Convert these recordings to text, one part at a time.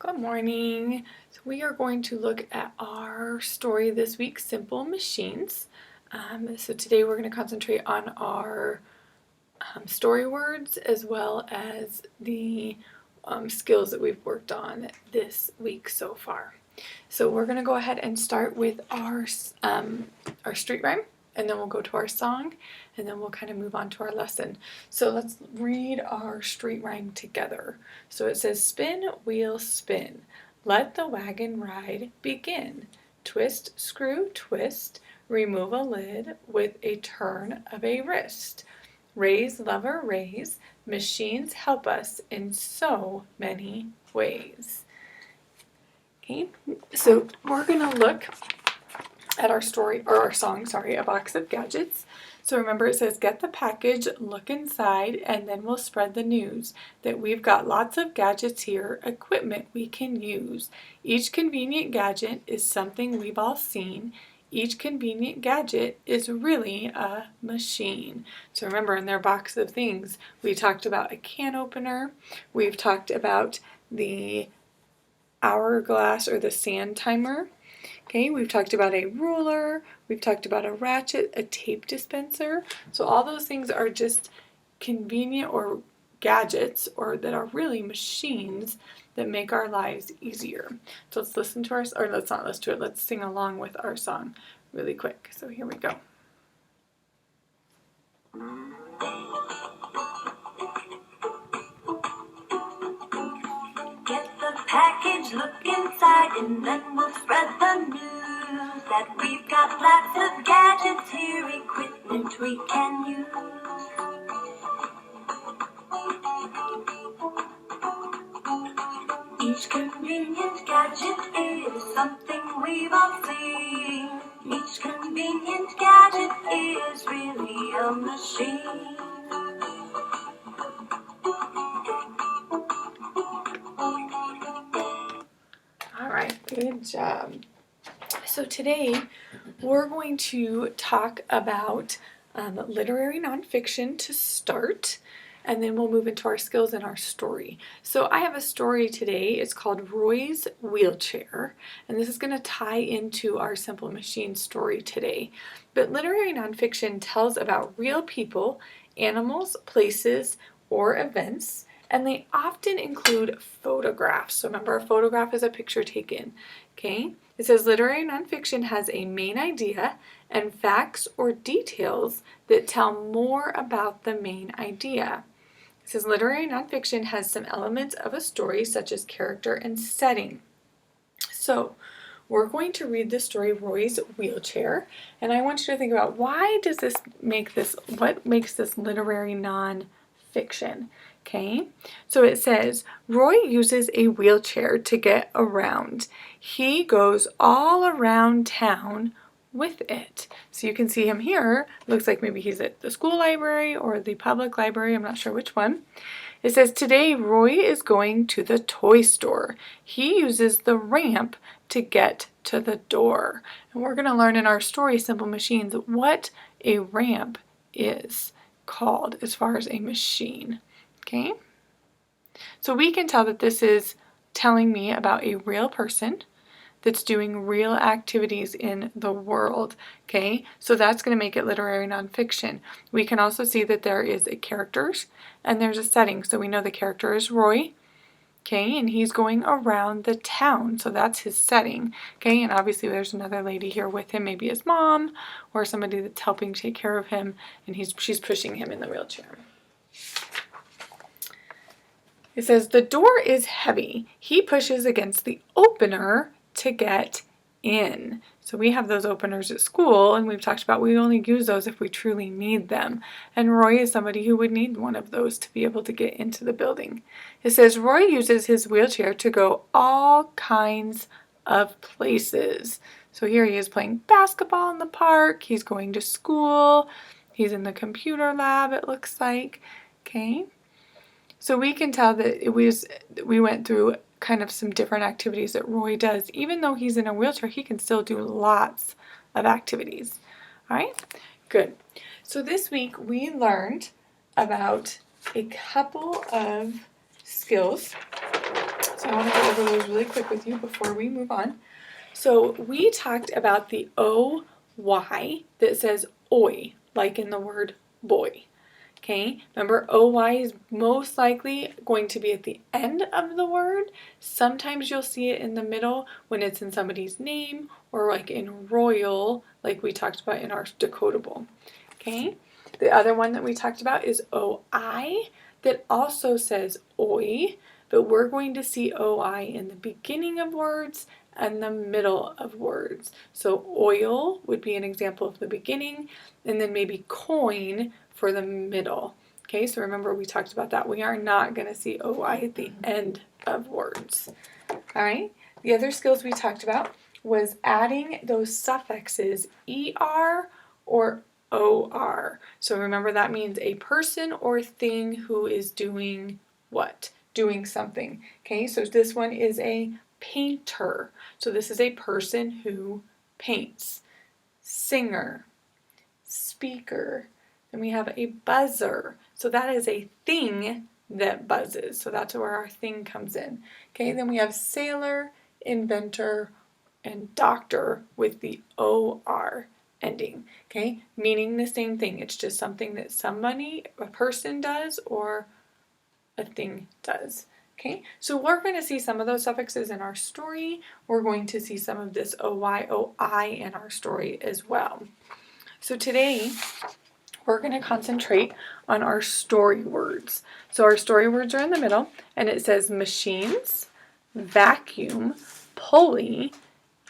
Good morning. So we are going to look at our story this week, Simple Machines. So today we're going to concentrate on our story words as well as the skills that we've worked on this week so far. So we're going to go ahead and start with our street rhyme, and then we'll go to our song, and then we'll kind of move on to our lesson. So let's read our street rhyme together. So it says, spin, wheel, spin. Let the wagon ride begin. Twist, screw, twist. Remove a lid with a turn of a wrist. Raise, lever, raise. Machines help us in so many ways. Okay, so we're going to look at our story, or our song, sorry, A Box of Gadgets. So remember it says, get the package, look inside, and then we'll spread the news that we've got lots of gadgets here, equipment we can use. Each convenient gadget is something we've all seen. Each convenient gadget is really a machine. So remember, in their box of things, we talked about a can opener, we've talked about the hourglass or the sand timer. Okay, we've talked about a ruler, we've talked about a ratchet, a tape dispenser. So all those things are just convenient or gadgets, or that are really machines that make our lives easier. So let's listen to our, or let's not listen to it, let's sing along with our song really quick. So here we go. Package, look inside, and then we'll spread the news that we've got lots of gadgets here, equipment we can use. Each convenient gadget is something we've all seen. Each convenient gadget is really a machine. All right, good job. So today we're going to talk about literary nonfiction to start, and then we'll move into our skills and our story. So I have a story today. It's called Roy's Wheelchair, and this is going to tie into our Simple Machines story today. But literary nonfiction tells about real people, animals, places, or events, and they often include photographs. So remember, a photograph is a picture taken. Okay? It says literary nonfiction has a main idea and facts or details that tell more about the main idea. It says literary nonfiction has some elements of a story, such as character and setting. So we're going to read the story Roy's Wheelchair, and I want you to think about what makes this literary nonfiction. Okay, so it says, Roy uses a wheelchair to get around. He goes all around town with it. So you can see him here. Looks like maybe he's at the school library or the public library. I'm not sure which one. It says, today Roy is going to the toy store. He uses the ramp to get to the door. And we're going to learn in our story, Simple Machines, what a ramp is called as far as a machine. Okay, so we can tell that this is telling me about a real person that's doing real activities in the world. Okay, so that's going to make it literary nonfiction. We can also see that there is a characters and there's a setting. So we know the character is Roy. Okay, and he's going around the town, so that's his setting. Okay, and obviously there's another lady here with him, maybe his mom or somebody that's helping take care of him, and she's pushing him in the wheelchair. It says, the door is heavy. He pushes against the opener to get in. So we have those openers at school, and we've talked about we only use those if we truly need them. And Roy is somebody who would need one of those to be able to get into the building. It says, Roy uses his wheelchair to go all kinds of places. So here he is playing basketball in the park. He's going to school. He's in the computer lab, it looks like. Okay. So we can tell that we went through kind of some different activities that Roy does. Even though he's in a wheelchair, he can still do lots of activities. All right, good. So this week we learned about a couple of skills So I want to go over those really quick with you before we move on. So we talked about the OY that says oi, like in the word boy. Okay, remember OY is most likely going to be at the end of the word. Sometimes you'll see it in the middle when it's in somebody's name or like in royal, like we talked about in our decodable. Okay, the other one that we talked about is OI that also says oi, but we're going to see OI in the beginning of words and the middle of words. So oil would be an example of the beginning, and then maybe coin for the middle. Okay, so remember we talked about that. We are not going to see OI at the end of words. All right, the other skills we talked about was adding those suffixes ER or OR. So remember that means a person or thing who is doing what? Doing something. Okay, so this one is a painter. So this is a person who paints. Singer, speaker. Then we have a buzzer. So that is a thing that buzzes. So that's where our thing comes in. Okay, then we have sailor, inventor, and doctor with the OR ending. Okay, meaning the same thing. It's just something that somebody, a person does or a thing does. Okay, so we're going to see some of those suffixes in our story. We're going to see some of this OY, OI in our story as well. So today, we're going to concentrate on our story words. So our story words are in the middle, and it says machines, vacuum, pulley,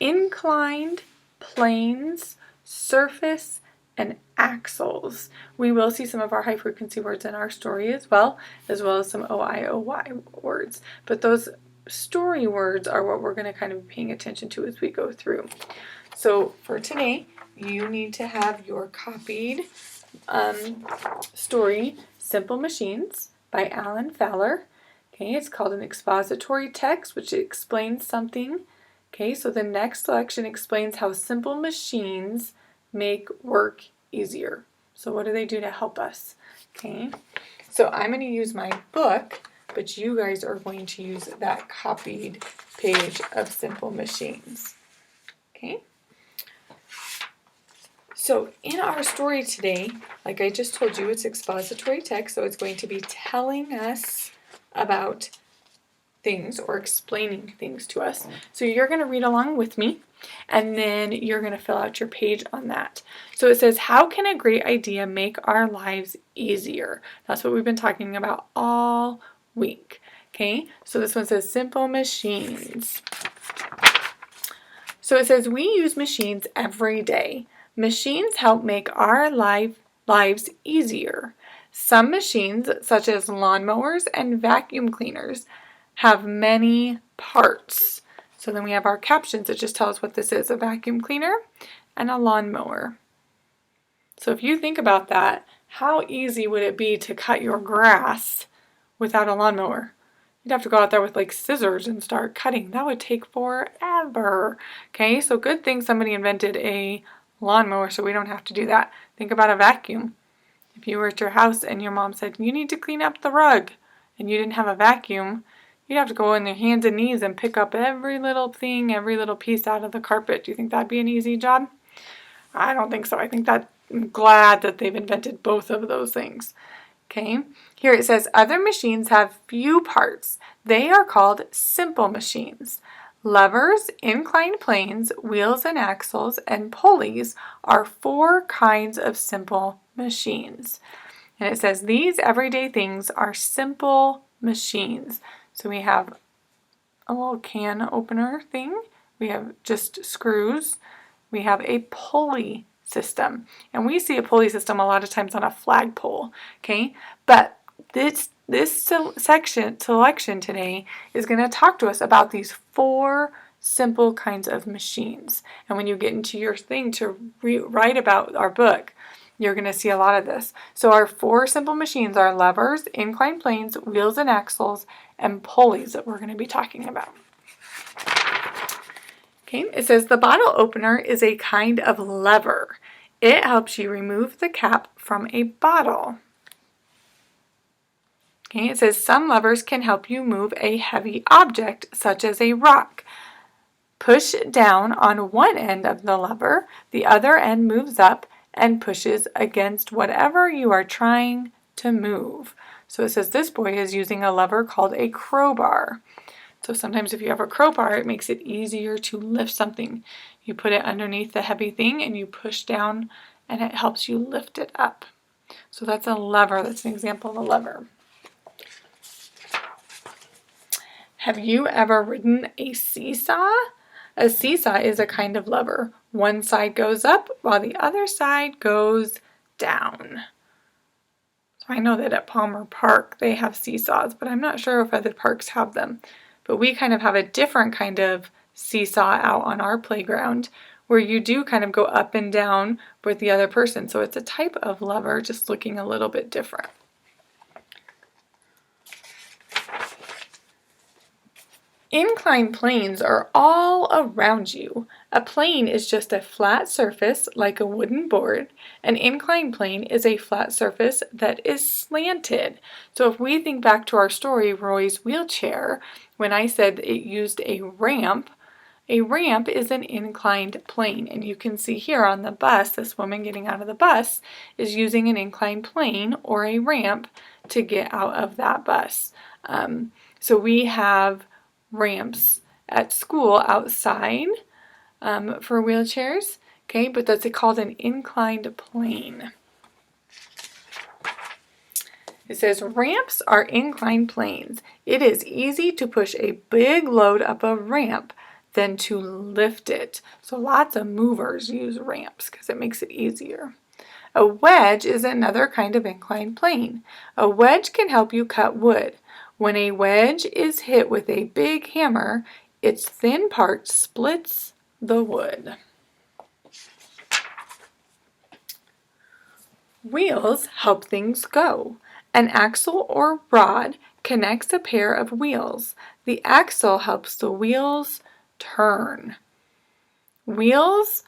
inclined, planes, surface, and axles. We will see some of our high frequency words in our story as well as some OI, OY words. But those story words are what we're going to kind of be paying attention to as we go through. So for today, you need to have your copied story, Simple Machines by Alan Fowler. Okay, it's called an expository text, which explains something. Okay, so the next selection explains how simple machines make work easier. So what do they do to help us? Okay, so I'm going to use my book, but you guys are going to use that copied page of Simple Machines. Okay. So in our story today, like I just told you, it's expository text, so it's going to be telling us about things or explaining things to us. So you're going to read along with me, and then you're going to fill out your page on that. So it says, how can a great idea make our lives easier? That's what we've been talking about all week. Okay, so this one says simple machines. So it says, we use machines every day. Machines help make our lives easier. Some machines, such as lawnmowers and vacuum cleaners, have many parts. So then we have our captions that just tell us what this is, a vacuum cleaner and a lawnmower. So if you think about that, how easy would it be to cut your grass without a lawnmower? You'd have to go out there with like scissors and start cutting. That would take forever. Okay, so good thing somebody invented a lawnmower so we don't have to do that. Think about a vacuum. If you were at your house and your mom said, you need to clean up the rug, and you didn't have a vacuum, you'd have to go on your hands and knees and pick up every little thing, every little piece out of the carpet. Do you think that'd be an easy job? I don't think so. I'm glad that they've invented both of those things. Okay, here it says, other machines have few parts. They are called simple machines. Levers, inclined planes, wheels and axles, and pulleys are 4 kinds of simple machines. And it says these everyday things are simple machines. So we have a little can opener thing. We have just screws. We have a pulley system. And we see a pulley system a lot of times on a flagpole. Okay, but this selection today is going to talk to us about these 4 simple kinds of machines. And when you get into your thing to write about our book, you're going to see a lot of this. So our 4 simple machines are levers, inclined planes, wheels and axles, and pulleys that we're going to be talking about. Okay, it says the bottle opener is a kind of lever. It helps you remove the cap from a bottle. Okay, it says some levers can help you move a heavy object, such as a rock. Push down on one end of the lever, the other end moves up and pushes against whatever you are trying to move. So it says this boy is using a lever called a crowbar. So sometimes if you have a crowbar, it makes it easier to lift something. You put it underneath the heavy thing and you push down and it helps you lift it up. So that's a lever. That's an example of a lever. Have you ever ridden a seesaw? A seesaw is a kind of lever. One side goes up while the other side goes down. So I know that at Palmer Park they have seesaws, but I'm not sure if other parks have them. But we kind of have a different kind of seesaw out on our playground where you do kind of go up and down with the other person. So it's a type of lever, just looking a little bit different. Inclined planes are all around you. A plane is just a flat surface like a wooden board. An inclined plane is a flat surface that is slanted. So if we think back to our story, Roy's wheelchair, when I said it used a ramp is an inclined plane. And you can see here on the bus, this woman getting out of the bus is using an inclined plane or a ramp to get out of that bus. So we have ramps at school outside for wheelchairs, okay, but that's called an inclined plane. It says ramps are inclined planes. It is easy to push a big load up a ramp than to lift it. So lots of movers use ramps because it makes it easier. A wedge is another kind of inclined plane. A wedge can help you cut wood. When a wedge is hit with a big hammer, its thin part splits the wood. Wheels help things go. An axle or rod connects a pair of wheels. The axle helps the wheels turn. Wheels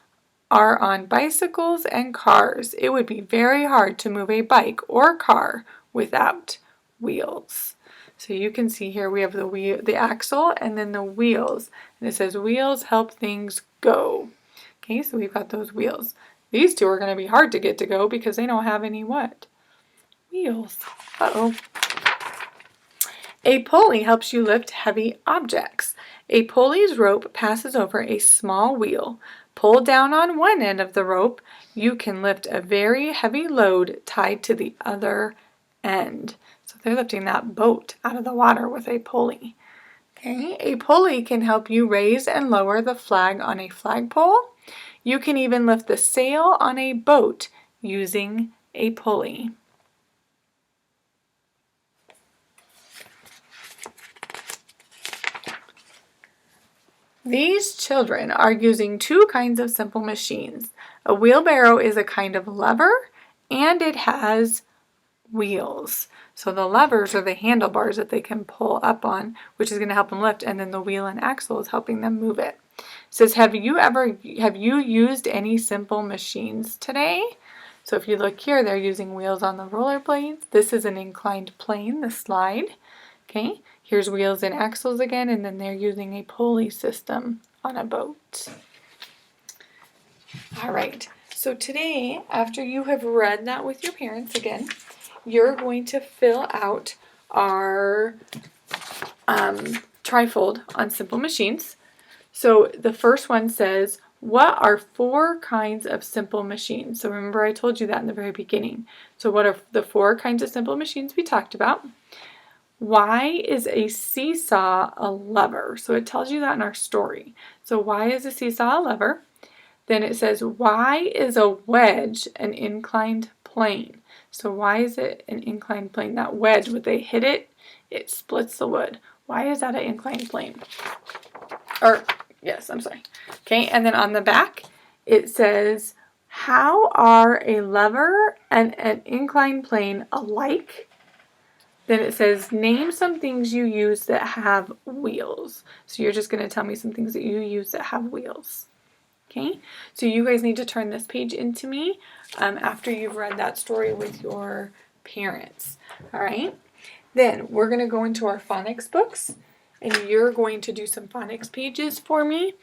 are on bicycles and cars. It would be very hard to move a bike or car without wheels. So you can see here we have the axle and then the wheels. And it says wheels help things go. Okay, so we've got those wheels. These two are going to be hard to get to go because they don't have any what? Wheels. Uh-oh. A pulley helps you lift heavy objects. A pulley's rope passes over a small wheel. Pull down on one end of the rope. You can lift a very heavy load tied to the other end. So they're lifting that boat out of the water with a pulley. Okay, a pulley can help you raise and lower the flag on a flagpole. You can even lift the sail on a boat using a pulley. These children are using two kinds of simple machines. A wheelbarrow is a kind of lever and it has wheels. So the levers are the handlebars that they can pull up on, which is going to help them lift, and then the wheel and axle is helping them move it. It says, have you used any simple machines today? So if you look here, they're using wheels on the rollerblades. This is an inclined plane, the slide. Okay, here's wheels and axles again, and then they're using a pulley system on a boat. All right, so today, after you have read that with your parents again, you're going to fill out our trifold on simple machines. So the first one says, what are 4 kinds of simple machines? So remember I told you that in the very beginning. So what are the 4 kinds of simple machines we talked about? Why is a seesaw a lever? So it tells you that in our story. So why is a seesaw a lever? Then it says, why is a wedge an inclined plane? So why is it an inclined plane? That wedge, when they hit it, it splits the wood. Why is that an inclined plane? Okay, and then on the back, it says, how are a lever and an inclined plane alike? Then it says, name some things you use that have wheels. So you're just going to tell me some things that you use that have wheels. Okay, so you guys need to turn this page into me after you've read that story with your parents. All right, Then we're going to go into our phonics books, and you're going to do some phonics pages for me.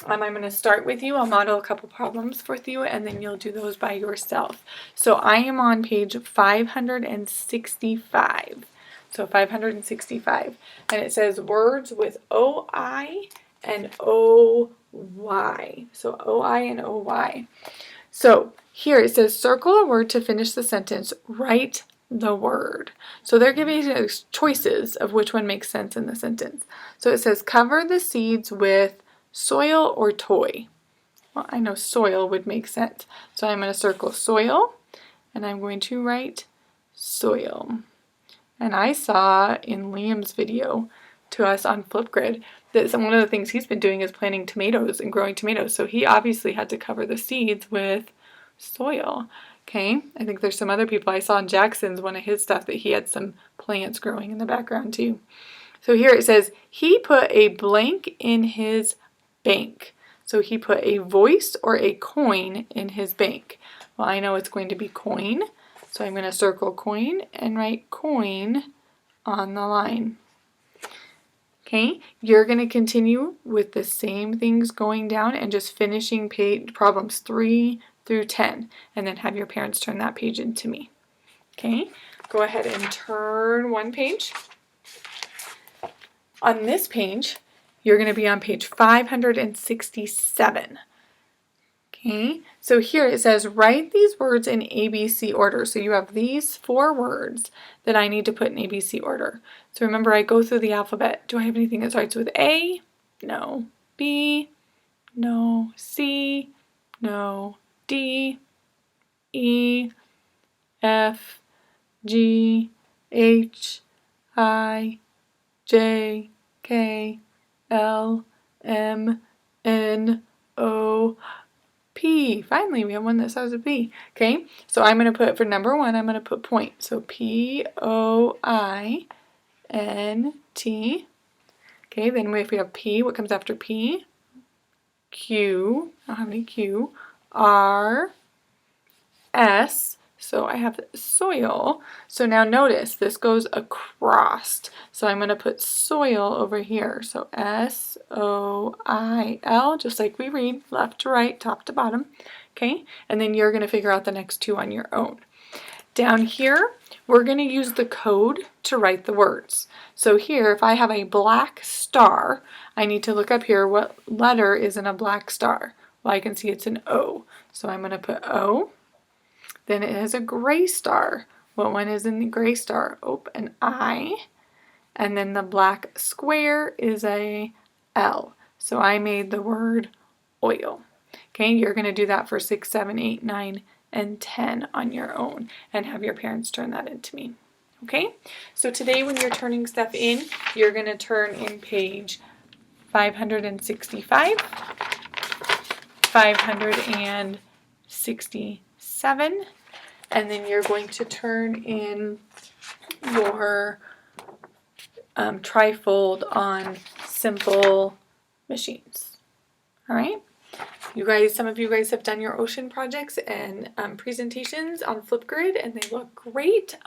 I'm going to start with you. I'll model a couple problems with you, and then you'll do those by yourself. So I am on page 565. So 565. And it says words with O-I and O-Y. So O-I and O-Y. So here it says circle a word to finish the sentence. Write the word. So they're giving you choices of which one makes sense in the sentence. So it says cover the seeds with soil or toy. Well, I know soil would make sense. So I'm going to circle soil, and I'm going to write soil. And I saw in Liam's video to us on Flipgrid that one of the things he's been doing is planting tomatoes and growing tomatoes. So he obviously had to cover the seeds with soil. Okay, I think there's some other people. I saw in Jackson's one of his stuff that he had some plants growing in the background too. So here it says, he put a blank in his bank. So he put a voice or a coin in his bank. Well, I know it's going to be coin. So I'm going to circle coin and write coin on the line. Okay, you're going to continue with the same things going down and just finishing problems 3 through 10, and then have your parents turn that page into me. Okay, go ahead and turn one page. On this page, you're going to be on page 567. Okay, so here it says write these words in ABC order. So you have these 4 words that I need to put in ABC order. So remember, I go through the alphabet. Do I have anything that starts with A? No. B? No. C? No. D? E? F? G? H? I? J? K? L? M? N? O? P. Finally, we have one that starts with P. Okay, so I'm going to put, for number 1, I'm going to put point. So P-O-I-N-T. Okay, then if we have P, what comes after P? Q. I don't have any Q. R. S. So I have soil. So now notice this goes across. So I'm going to put soil over here. So S-O-I-L, just like we read, left to right, top to bottom. Okay, and then you're going to figure out the next 2 on your own. Down here, we're going to use the code to write the words. So here, if I have a black star, I need to look up here what letter is in a black star. Well, I can see it's an O. So I'm going to put O. Then it has a gray star. What one is in the gray star? Oh, an I. And then the black square is a L. So I made the word oil. Okay, you're going to do that for 6, 7, 8, 9, and 10 on your own, and have your parents turn that into me. Okay, so today when you're turning stuff in, you're going to turn in page 565, 567, and then you're going to turn in your trifold on simple machines. All right. You guys, some of you guys have done your ocean projects and presentations on Flipgrid, and they look great.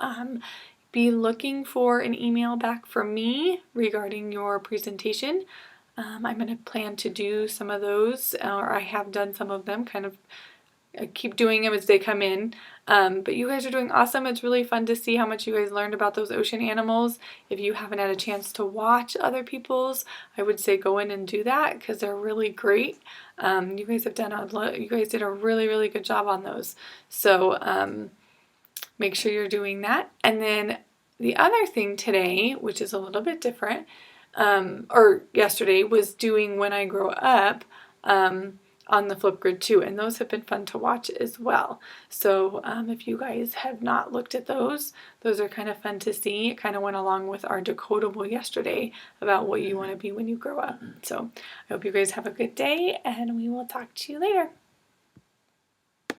Be looking for an email back from me regarding your presentation. I'm going to plan to do some of those, or I have done some of them, kind of I keep doing them as they come in. But you guys are doing awesome. It's really fun to see how much you guys learned about those ocean animals. If you haven't had a chance to watch other people's, I would say go in and do that because they're really great. You guys have done you guys did a really, really good job on those. So make sure you're doing that. And then the other thing today, which is a little bit different, or yesterday, was doing When I Grow Up. On the Flipgrid too, and those have been fun to watch as well. So if you guys have not looked at those are kind of fun to see. It kind of went along with our Decodable yesterday about what you want to be when you grow up. So I hope you guys have a good day, and we will talk to you later.